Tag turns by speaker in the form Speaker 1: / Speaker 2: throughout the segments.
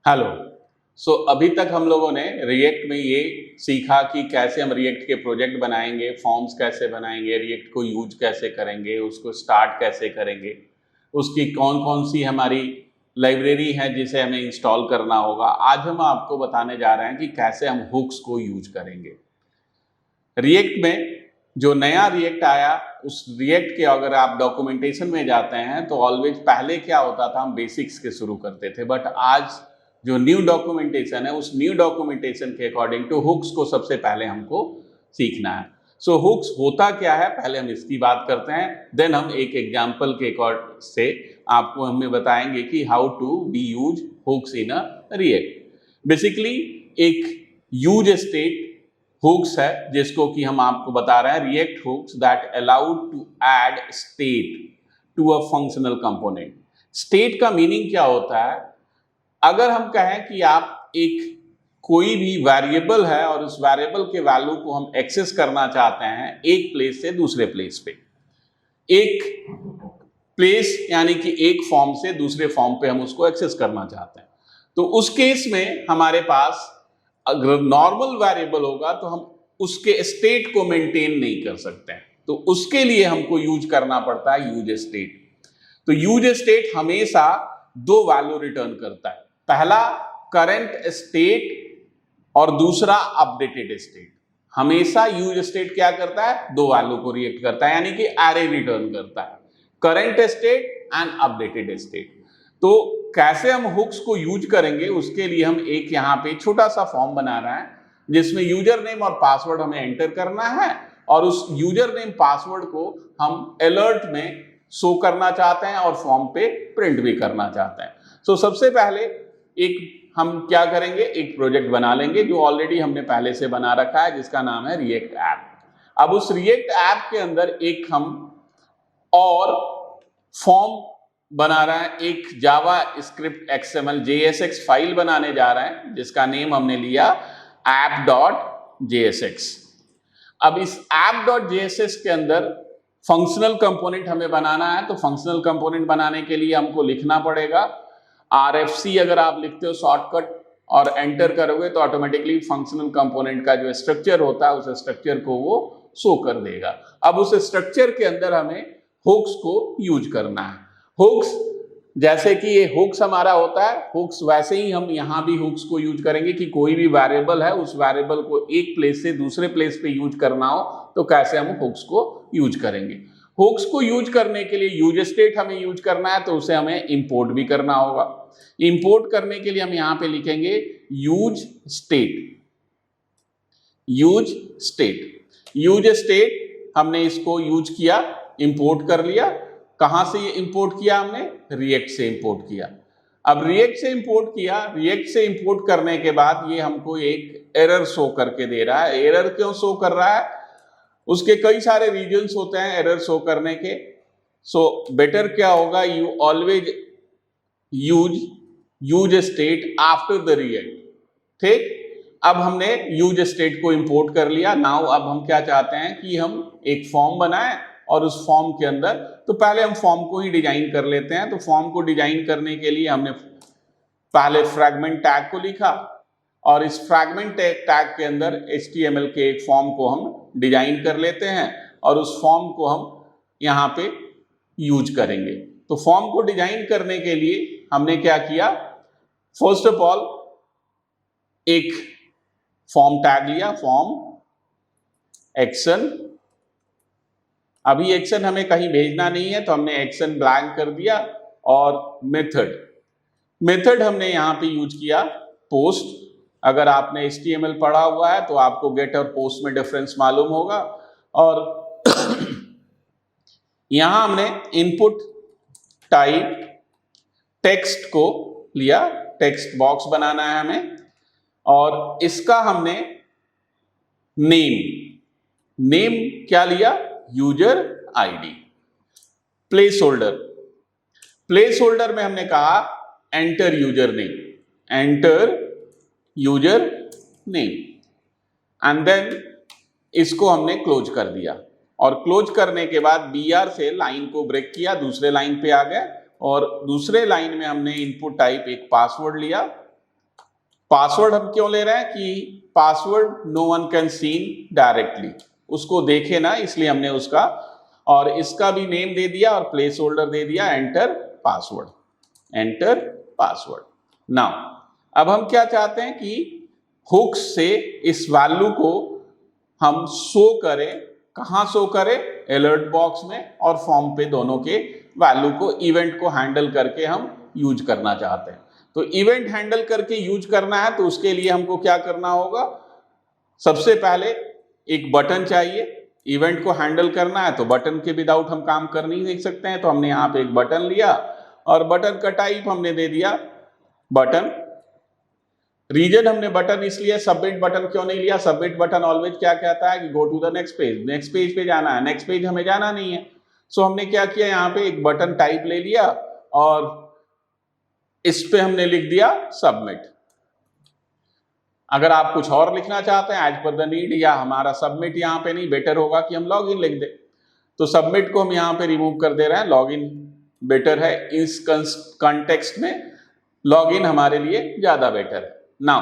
Speaker 1: Hello. अभी तक हम लोगों ने रिएक्ट में ये सीखा कि कैसे हम रिएक्ट के प्रोजेक्ट बनाएंगे, फॉर्म्स कैसे बनाएंगे, रिएक्ट को यूज कैसे करेंगे, उसको स्टार्ट कैसे करेंगे, उसकी कौन कौन सी हमारी लाइब्रेरी है जिसे हमें इंस्टॉल करना होगा। आज हम आपको बताने जा रहे हैं कि कैसे हम हुक्स को यूज करेंगे रिएक्ट में। जो नया रिएक्ट आया उस रिएक्ट के अगर आप डॉक्यूमेंटेशन में जाते हैं तो ऑलवेज पहले क्या होता था, हम बेसिक्स के शुरू करते थे, बट आज जो न्यू डॉक्यूमेंटेशन है उस न्यू डॉक्यूमेंटेशन के अकॉर्डिंग टू हुक्स को सबसे पहले हमको सीखना है। हुक्स होता क्या है पहले हम इसकी बात करते हैं, देन हम एक एग्जांपल के अकॉर्ड से आपको हमें बताएंगे कि how to be use hooks in a React. Basically एक यूज स्टेट हुक्स है जिसको कि हम आपको बता रहे हैं React hooks that allowed to add state to a functional component. State का मीनिंग क्या होता है? अगर हम कहें कि आप एक कोई भी वेरिएबल है और उस वेरिएबल के वैल्यू को हम एक्सेस करना चाहते हैं एक प्लेस से दूसरे प्लेस पे, एक प्लेस यानी कि एक फॉर्म से दूसरे फॉर्म पे हम उसको एक्सेस करना चाहते हैं, तो उस केस में हमारे पास अगर नॉर्मल वेरिएबल होगा तो हम उसके स्टेट को मेंटेन नहीं कर सकते हैं, तो उसके लिए हमको यूज करना पड़ता है यूज स्टेट। तो यूज स्टेट हमेशा दो वैल्यू रिटर्न करता है, पहला करंट स्टेट और दूसरा अपडेटेड स्टेट। हमेशा यूज स्टेट क्या करता है? दो वैल्यू को रिएक्ट करता है, यानी कि एरे रिटर्न करता है, current state and updated state. तो कैसे हम हुक्स को यूज करेंगे उसके लिए हम एक यहाँ पे छोटा सा फॉर्म बना रहे हैं जिसमें यूजर नेम और पासवर्ड हमें एंटर करना है और उस यूजर नेम पासवर्ड को हम अलर्ट में शो करना चाहते हैं और फॉर्म पे प्रिंट भी करना चाहते हैं। सबसे पहले एक हम क्या करेंगे, एक प्रोजेक्ट बना लेंगे जो ऑलरेडी हमने पहले से बना रखा है जिसका नाम है रिएक्ट ऐप। अब उस रिएक्ट ऐप के अंदर एक हम और फॉर्म बना रहा है, एक जावा स्क्रिप्ट XML JSX फाइल बनाने जा रहे हैं जिसका नेम हमने लिया app.jsx। अब इस app.jsx के अंदर फंक्शनल कंपोनेंट हमें बनाना है, तो फंक्शनल कंपोनेंट बनाने के लिए हमको लिखना पड़ेगा RFC। अगर आप लिखते हो शॉर्टकट और एंटर करोगे तो ऑटोमेटिकली फंक्शनल कंपोनेंट का जो स्ट्रक्चर होता है उस स्ट्रक्चर को वो शो कर देगा। अब उस स्ट्रक्चर के अंदर हमें हुक्स को यूज करना है। हुक्स जैसे कि ये हुक्स हमारा होता है, हुक्स वैसे ही हम यहाँ भी हुक्स को यूज करेंगे कि कोई भी वेरिएबल है उस वेरिएबल को एक प्लेस से दूसरे प्लेस पे यूज करना हो तो कैसे हम हुक्स को यूज करेंगे। हुक्स को यूज करने के लिए यूज स्टेट हमें यूज करना है, तो उसे हमें इंपोर्ट भी करना होगा। इंपोर्ट करने के लिए हम यहाँ पे लिखेंगे use state. Use state, use state हमने इसको यूज किया, इंपोर्ट कर लिया। कहां से ये इंपोर्ट किया? हमने रिएक्ट से इंपोर्ट किया। अब रिएक्ट से इंपोर्ट किया, रिएक्ट से इंपोर्ट करने के बाद ये हमको एक एरर शो करके दे रहा है। एरर क्यों शो कर रहा है? उसके कई सारे रीजंस होते हैं एरर शो करने के। बेटर क्या होगा, you always use state after the react. ठीक, अब हमने यूज स्टेट को इंपोर्ट कर लिया। नाउ अब हम क्या चाहते हैं कि हम एक फॉर्म बनाएं और उस फॉर्म के अंदर, तो पहले हम फॉर्म को ही डिजाइन कर लेते हैं। तो फॉर्म को डिजाइन करने के लिए हमने पहले फ्रैगमेंट टैग को लिखा और इस फ्रैगमेंट टैग के अंदर HTML के एक फॉर्म को हम डिजाइन कर लेते हैं और उस फॉर्म को हम यहाँ पे यूज करेंगे। तो फॉर्म को डिजाइन करने के लिए हमने क्या किया, फर्स्ट ऑफ ऑल एक फॉर्म टैग लिया, फॉर्म एक्शन। अभी एक्शन हमें कहीं भेजना नहीं है तो हमने एक्शन ब्लैंक कर दिया। और मेथड हमने यहां पे यूज किया पोस्ट। अगर आपने HTML पढ़ा हुआ है तो आपको गेट और पोस्ट में डिफरेंस मालूम होगा। और यहां हमने इनपुट टाइप टेक्स्ट को लिया, टेक्स्ट बॉक्स बनाना है हमें, और इसका हमने नेम क्या लिया, यूजर आईडी। प्लेस होल्डर में हमने कहा enter user name and then इसको हमने क्लोज कर दिया। और क्लोज करने के बाद BR से लाइन को ब्रेक किया, दूसरे लाइन पे आ गए और दूसरे लाइन में हमने इनपुट टाइप एक पासवर्ड लिया पासवर्ड हम क्यों ले रहे हैं कि password no one can seen directly, उसको देखे ना, इसलिए हमने उसका, और इसका भी नेम दे दिया और प्लेस होल्डर दे दिया enter password, enter password. Now अब हम क्या चाहते हैं कि हुक से इस वैल्यू को हम शो करें, कहां शो करें, अलर्ट बॉक्स में और फॉर्म पे, दोनों के वैल्यू को, इवेंट को हैंडल करके हम यूज करना चाहते हैं। तो इवेंट हैंडल करके यूज करना है तो उसके लिए हमको क्या करना होगा, सबसे पहले एक बटन चाहिए। इवेंट को हैंडल करना है तो बटन के विदाउट हम काम कर नहीं देख सकते हैं, तो हमने यहाँ पे एक बटन लिया और बटन का टाइप हमने दे दिया बटन। रीजन हमने बटन इसलिए, सबमिट बटन क्यों नहीं लिया, सबमिट बटन ऑलवेज क्या कहता है कि go to the next page, next page पे जाना है, नेक्स्ट पेज हमें जाना नहीं है। सो हमने क्या किया, यहाँ पे एक बटन टाइप ले लिया और इस पे हमने लिख दिया सबमिट। अगर आप कुछ और लिखना चाहते हैं एज पर द नीड, या हमारा सबमिट यहाँ पे नहीं, बेटर होगा कि हम लॉगिन लिख दें, तो सबमिट को हम यहाँ पे रिमूव कर दे रहे हैं, लॉगिन बेटर है इस कॉन्टेक्स्ट में, लॉगिन हमारे लिए ज्यादा बेटर है। नाउ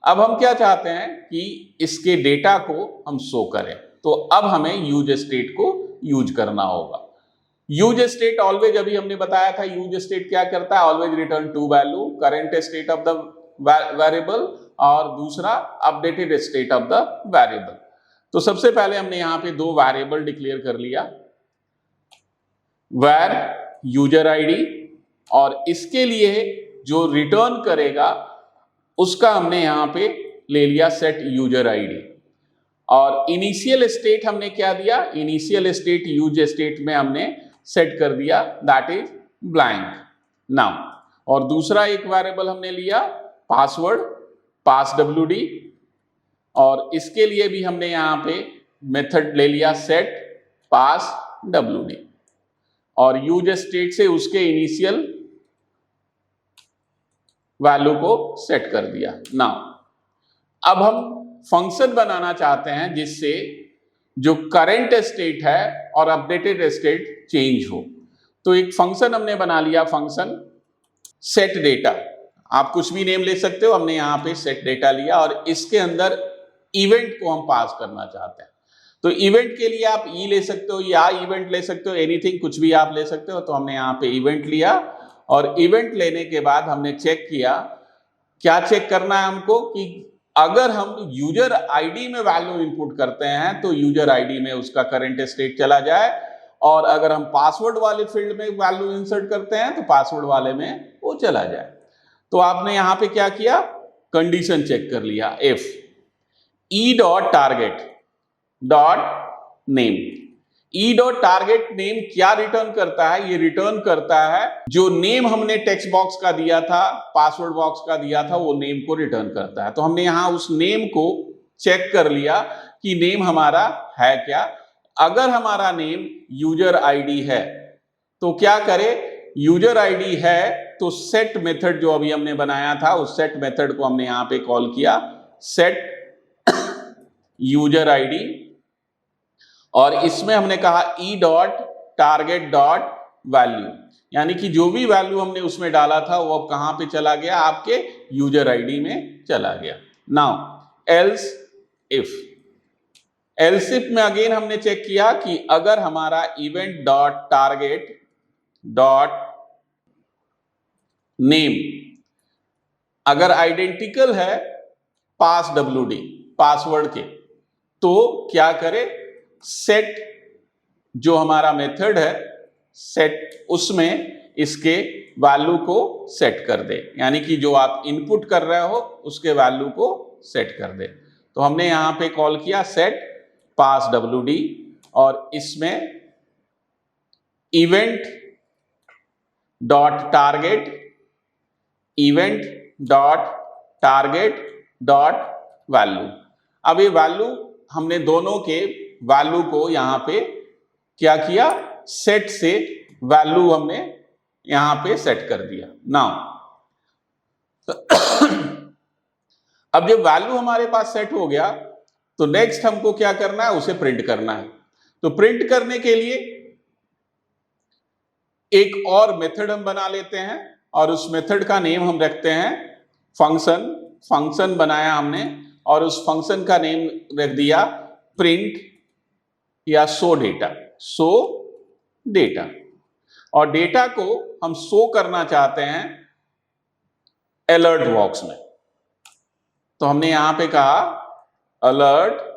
Speaker 1: अब हम क्या चाहते हैं कि इसके डेटा को हम शो करें, तो अब हमें यूज स्टेट को यूज करना होगा। यूज स्टेट ऑलवेज, अभी हमने बताया था यूज स्टेट क्या करता है, always return to value, current state of the variable और दूसरा updated state of the variable. तो सबसे पहले हमने यहां पे दो वेरिएबल डिक्लेयर कर लिया, where यूजर आईडी, और इसके लिए जो रिटर्न करेगा उसका हमने यहां पे ले लिया सेट यूजर आईडी। और इनिशियल स्टेट हमने क्या दिया, इनिशियल स्टेट यूज स्टेट में हमने सेट कर दिया दैट इज ब्लैंक। नाउ और दूसरा एक वेरिएबल हमने लिया पासवर्ड, पास wd, और इसके लिए भी हमने यहां पे मेथड ले लिया सेट पास wd, और यूज स्टेट से उसके इनिशियल वैल्यू को सेट कर दिया। नाउ अब हम फंक्शन बनाना चाहते हैं जिससे जो करंट स्टेट है और अपडेटेड स्टेट चेंज हो, तो एक फंक्शन हमने बना लिया, फंक्शन सेट डेटा, आप कुछ भी नेम ले सकते हो, हमने यहाँ पे सेट डेटा लिया और इसके अंदर इवेंट को हम पास करना चाहते हैं। तो इवेंट के लिए आप ई ले सकते हो या इवेंट ले सकते हो, एनीथिंग, कुछ भी आप ले सकते हो। तो हमने यहाँ पे इवेंट लिया और इवेंट लेने के बाद हमने चेक किया, क्या चेक करना है हमको कि अगर हम यूजर आईडी में वैल्यू इनपुट करते हैं तो यूजर आईडी में उसका करंट स्टेट चला जाए, और अगर हम पासवर्ड वाले फील्ड में वैल्यू इंसर्ट करते हैं तो पासवर्ड वाले में वो चला जाए। तो आपने यहां पे क्या किया, कंडीशन चेक कर लिया, if E dot target dot name, E dot target name क्या रिटर्न करता है, ये रिटर्न करता है जो नेम हमने टेक्स्ट बॉक्स का दिया था, पासवर्ड बॉक्स का दिया था, वो नेम को रिटर्न करता है। तो हमने यहां उस नेम को चेक कर लिया कि नेम हमारा है क्या। अगर हमारा नेम यूजर आईडी है तो क्या करे, यूजर आईडी है तो सेट मेथड जो अभी हमने बनाया था उस सेट मेथड को हमने यहां पे कॉल किया सेट यूजर आईडी, और इसमें हमने कहा E dot target dot value, यानी कि जो भी वैल्यू हमने उसमें डाला था वो अब कहां पे चला गया, आपके यूजर आईडी में चला गया। Now else if, else if में अगेन हमने चेक किया कि अगर हमारा event dot target dot name अगर आइडेंटिकल है पास wd, पासवर्ड के, तो क्या करे, सेट जो हमारा मेथड है सेट, उसमें इसके वैल्यू को सेट कर दे, यानी कि जो आप इनपुट कर रहे हो उसके वैल्यू को सेट कर दे। तो हमने यहां पे कॉल किया सेट पास wd, और इसमें event dot target, event dot target dot value. अब ये वैल्यू हमने दोनों के वैल्यू को यहां पे क्या किया, सेट से वैल्यू हमने यहां पे सेट कर दिया। नाउ अब जब वैल्यू हमारे पास सेट हो गया तो नेक्स्ट हमको क्या करना है, उसे प्रिंट करना है। तो प्रिंट करने के लिए एक और मेथड हम बना लेते हैं और उस मेथड का नेम हम रखते हैं फंक्शन फंक्शन बनाया हमने और उस फंक्शन का नेम रख दिया प्रिंट या शो डेटा। और डेटा को हम शो करना चाहते हैं अलर्ट बॉक्स में। तो हमने यहां पे कहा अलर्ट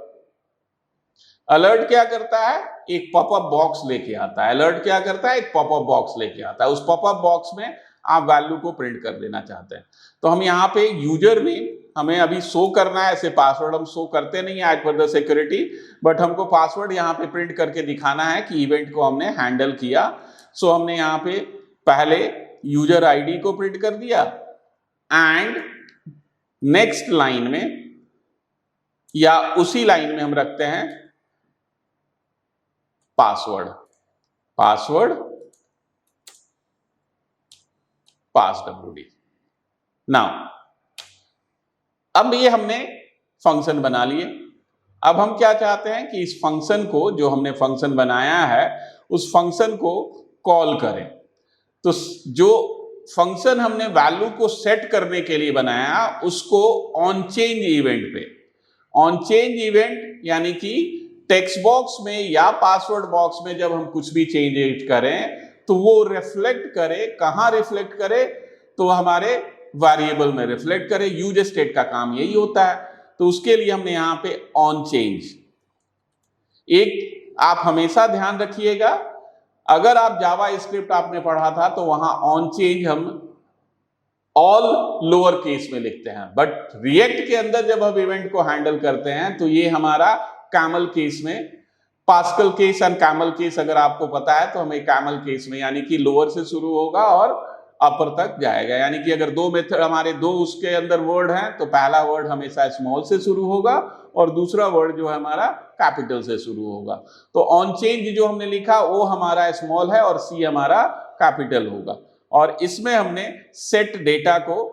Speaker 1: क्या करता है, एक पॉपअप बॉक्स लेके आता है। अलर्ट क्या करता है, एक पॉपअप बॉक्स लेके आता है। उस पॉपअप बॉक्स में आप वैल्यू को प्रिंट कर देना चाहते हैं। तो हम यहाँ पे यूजर नेम हमें अभी शो करना है, ऐसे पासवर्ड हम शो करते नहीं है as per the security, but हमको पासवर्ड यहाँ पे प्रिंट करके दिखाना है कि इवेंट को हमने हैंडल किया। सो हमने यहाँ पे पहले यूजर आईडी को प्रिंट कर दिया एंड नेक्स्ट लाइन में या उसी लाइन में हम रखते हैं पासवर्ड पास WD। नाउ अब ये हमने फंक्शन बना लिए। अब हम क्या चाहते हैं कि इस फंक्शन को, जो हमने फंक्शन बनाया है, उस फंक्शन को कॉल करें। तो जो फंक्शन हमने वैल्यू को सेट करने के लिए बनाया, उसको ऑन चेंज इवेंट यानी कि टेक्स्ट बॉक्स में या पासवर्ड बॉक्स में जब हम कुछ भी चेंज करें तो वो रिफ्लेक्ट करे। कहां रिफ्लेक्ट करे, तो हमारे वेरिएबल में रिफ्लेक्ट करे। यूज स्टेट का काम यही होता है। तो उसके लिए हमने यहां पे ऑन चेंज। एक आप हमेशा ध्यान रखिएगा, अगर आप जावा स्क्रिप्ट आपने पढ़ा था तो वहां ऑन चेंज हम ऑल लोअर केस में लिखते हैं, बट रिएक्ट के अंदर जब हम इवेंट को हैंडल करते हैं तो ये हमारा कैमल केस में, pascal case and camel case अगर आपको पता है तो हमें कैमल केस में, यानी कि लोअर से शुरू होगा और अपर तक जाएगा। यानी कि अगर दो मेथड हमारे दो उसके अंदर वर्ड हैं तो पहला वर्ड हमेशा स्मॉल से शुरू होगा और दूसरा वर्ड जो है हमारा कैपिटल से शुरू होगा। तो ऑन चेंज जो हमने लिखा वो हमारा स्मॉल है और सी हमारा कैपिटल होगा। और इसमें हमने सेट डेटा को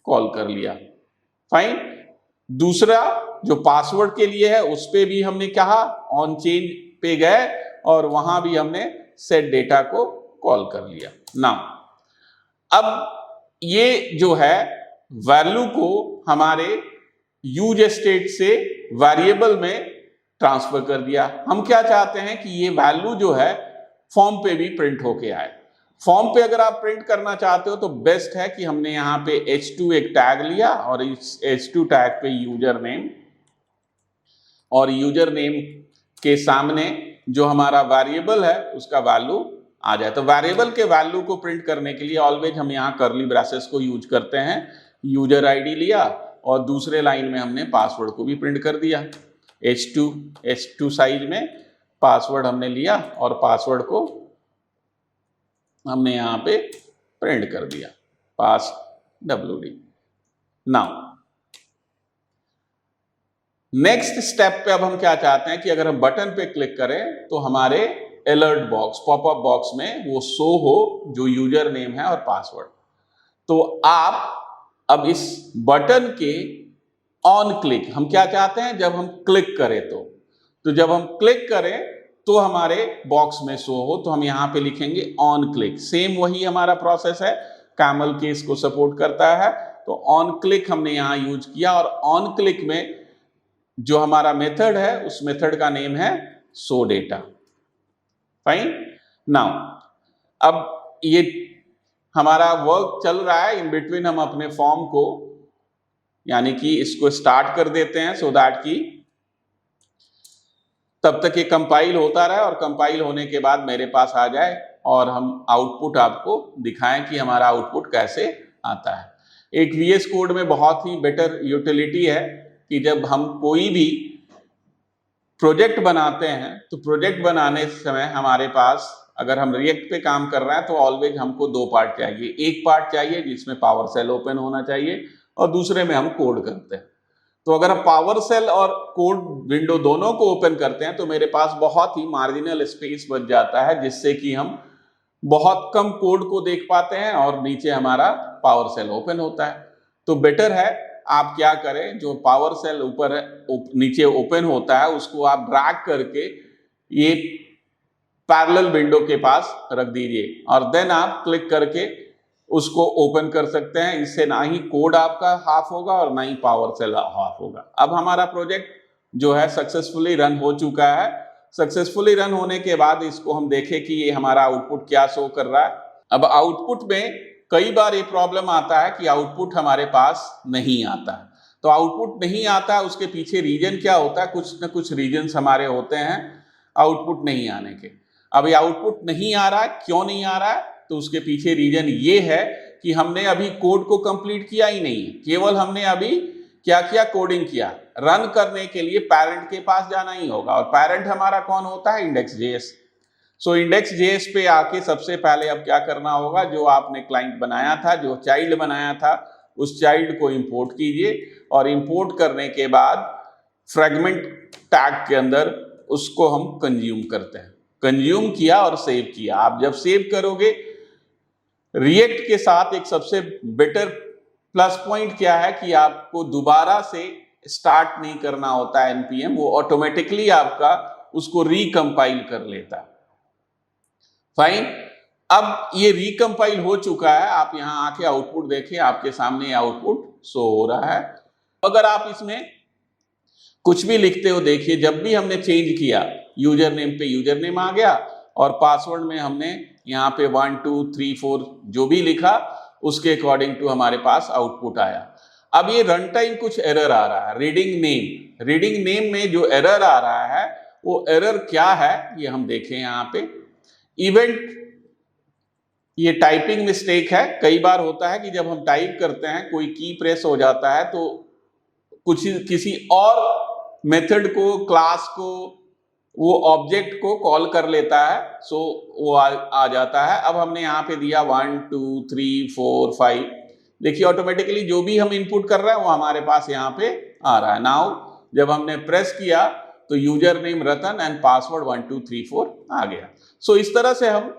Speaker 1: कॉल कर लिया। फाइन। दूसरा जो पासवर्ड के लिए है उस पे भी हमने कहा ऑन चेंज पे गए और वहां भी हमने सेट डेटा को कॉल कर लिया। नाउ अब ये जो है वैल्यू को हमारे यूज स्टेट से वेरिएबल में ट्रांसफर कर दिया। हम क्या चाहते हैं कि ये वैल्यू जो है फॉर्म पे भी प्रिंट होके आए। फॉर्म पे अगर आप प्रिंट करना चाहते हो तो बेस्ट है कि हमने यहाँ पे h2 एक टैग लिया और इस h2 टैग पे यूजर नेम, और यूजर नेम के सामने जो हमारा वेरिएबल है उसका वैल्यू आ जाए। तो वेरिएबल के वैल्यू को प्रिंट करने के लिए ऑलवेज हम यहाँ कर्ली ब्रेसेस को यूज करते हैं। यूजर आईडी लिया और दूसरे लाइन में हमने पासवर्ड को भी प्रिंट कर दिया। h2 साइज में पासवर्ड हमने लिया और पासवर्ड को हमने यहाँ पे प्रिंट कर दिया, पास WD। नाउ नेक्स्ट स्टेप पे अब हम क्या चाहते हैं कि अगर हम बटन पे क्लिक करें तो हमारे अलर्ट बॉक्स, पॉपअप बॉक्स में वो शो हो जो यूजर नेम है और पासवर्ड। तो आप अब इस बटन के ऑन क्लिक, हम क्या चाहते हैं जब हम क्लिक करें तो जब हम क्लिक करें तो हमारे बॉक्स में शो हो। तो हम यहां पे लिखेंगे ऑन क्लिक। सेम वही हमारा प्रोसेस है, कैमल केस को सपोर्ट करता है। तो ऑन क्लिक हमने यहां यूज किया और ऑन क्लिक में जो हमारा मेथड है उस मेथड का नेम है शो डेटा। फाइन। नाउ अब ये हमारा वर्क चल रहा है, इन बिटवीन हम अपने फॉर्म को यानी कि इसको स्टार्ट कर देते हैं सो दैट कि तब तक ये कंपाइल होता रहे और कंपाइल होने के बाद मेरे पास आ जाए और हम आउटपुट आपको दिखाएं कि हमारा आउटपुट कैसे आता है। एक VS कोड में बहुत ही बेटर यूटिलिटी है कि जब हम कोई भी प्रोजेक्ट बनाते हैं तो प्रोजेक्ट बनाने समय हमारे पास, अगर हम रिएक्ट पे काम कर रहे हैं तो ऑलवेज हमको दो पार्ट चाहिए। एक पार्ट चाहिए जिसमें पावर सेल ओपन होना चाहिए और दूसरे में हम कोड करते हैं। तो अगर हम पावर सेल और कोड विंडो दोनों को ओपन करते हैं तो मेरे पास बहुत ही मार्जिनल स्पेस बच जाता है, जिससे कि हम बहुत कम कोड को देख पाते हैं और नीचे हमारा पावर सेल ओपन होता है। तो बेटर है आप क्या करें, जो पावर सेल ऊपर नीचे ओपन होता है उसको आप ड्रैग करके ये पैरेलल विंडो के पास रख दीजिए और देन आप क्लिक करके उसको ओपन कर सकते हैं। इससे ना ही कोड आपका हाफ होगा और ना ही पावर सेल हाफ होगा। अब हमारा प्रोजेक्ट जो है सक्सेसफुली रन हो चुका है। सक्सेसफुली रन होने के बाद इसको हम देखें कि ये हमारा आउटपुट क्या शो कर रहा है। अब आउटपुट में कई बार ये प्रॉब्लम आता है कि आउटपुट हमारे पास नहीं आता है। तो आउटपुट नहीं आता, उसके पीछे रीजन क्या होता है? कुछ न कुछ रीजन्स हमारे होते हैं आउटपुट नहीं आने के। अब ये आउटपुट नहीं आ रहा है, क्यों नहीं आ रहा है? तो उसके पीछे रीजन ये है कि हमने अभी कोड को कंप्लीट किया ही नहीं है। केवल हमने अभी क्या किया? कोडिंग किया। रन करने के लिए पैरेंट के पास जाना ही होगा, और पैरेंट हमारा कौन होता है? index.js। सो index.js पे आके सबसे पहले अब क्या करना होगा? जो आपने क्लाइंट बनाया था, जो चाइल्ड बनाया था, उस चाइल्ड को इंपोर्ट कीजिए, और इंपोर्ट करने के बाद फ्रेगमेंट टैग के अंदर उसको हम कंज्यूम करते हैं। कंज्यूम किया और सेव किया। आप जब सेव करोगे, रिएक्ट के साथ एक सबसे बेटर प्लस पॉइंट क्या है कि आपको दोबारा से स्टार्ट नहीं करना होता है npm, वो ऑटोमेटिकली आपका उसको रिकंपाइल कर लेता है। फाइन। अब ये रिकंपाइल हो चुका है। आप यहां आके आउटपुट देखें, आपके सामने आउटपुट शो हो रहा है। अगर आप इसमें कुछ भी लिखते हो, देखिए जब भी हमने चेंज किया, यूजर नेम पे यूजर नेम आ गया, और पासवर्ड में हमने यहाँ पे 1 2 3 4 जो भी लिखा, उसके अकॉर्डिंग टू हमारे पास आउटपुट आया। अब ये रन टाइम कुछ एरर आ रहा है। रीडिंग नेम में जो एरर आ रहा है, वो एरर क्या है ये हम देखें। यहाँ पे इवेंट, ये टाइपिंग मिस्टेक है। कई बार होता है कि जब हम टाइप करते हैं, कोई की प्रेस हो जाता है, तो कुछ किसी और मेथड को, क्लास को, वो ऑब्जेक्ट को कॉल कर लेता है। सो वो आ जाता है। अब हमने यहाँ पे दिया 1 2 3 4 5। देखिए ऑटोमेटिकली जो भी हम इनपुट कर रहे हैं वो हमारे पास यहाँ पे आ रहा है। नाउ जब हमने प्रेस किया तो user name Ratan and password 1 2 3 4 आ गया। सो इस तरह से हम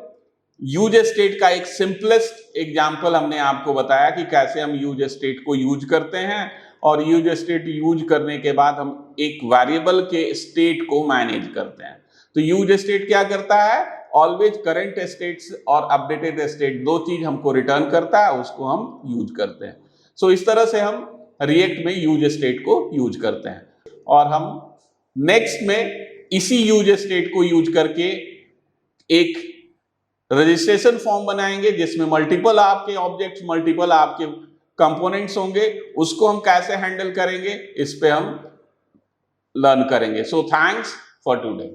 Speaker 1: यूज स्टेट का एक सिंपलेस्ट एग्जाम्पल हमने आपको बताया कि कैसे हम यूज स्टेट को यूज करते हैं, और यूज स्टेट यूज करने के बाद हम एक वेरिएबल के स्टेट को मैनेज करते हैं। तो यूज स्टेट क्या करता है? ऑलवेज करंट स्टेट्स और अपडेटेड स्टेट, दो चीज हमको रिटर्न करता है, उसको हम यूज करते हैं। सो इस तरह से हम रिएक्ट में यूज स्टेट को यूज करते हैं। और हम नेक्स्ट में इसी यूज स्टेट को यूज करके एक रजिस्ट्रेशन फॉर्म बनाएंगे, जिसमें मल्टीपल आपके ऑब्जेक्ट्स, मल्टीपल आपके कंपोनेंट्स होंगे। उसको हम कैसे हैंडल करेंगे, इस पे हम लर्न करेंगे। So thanks for today.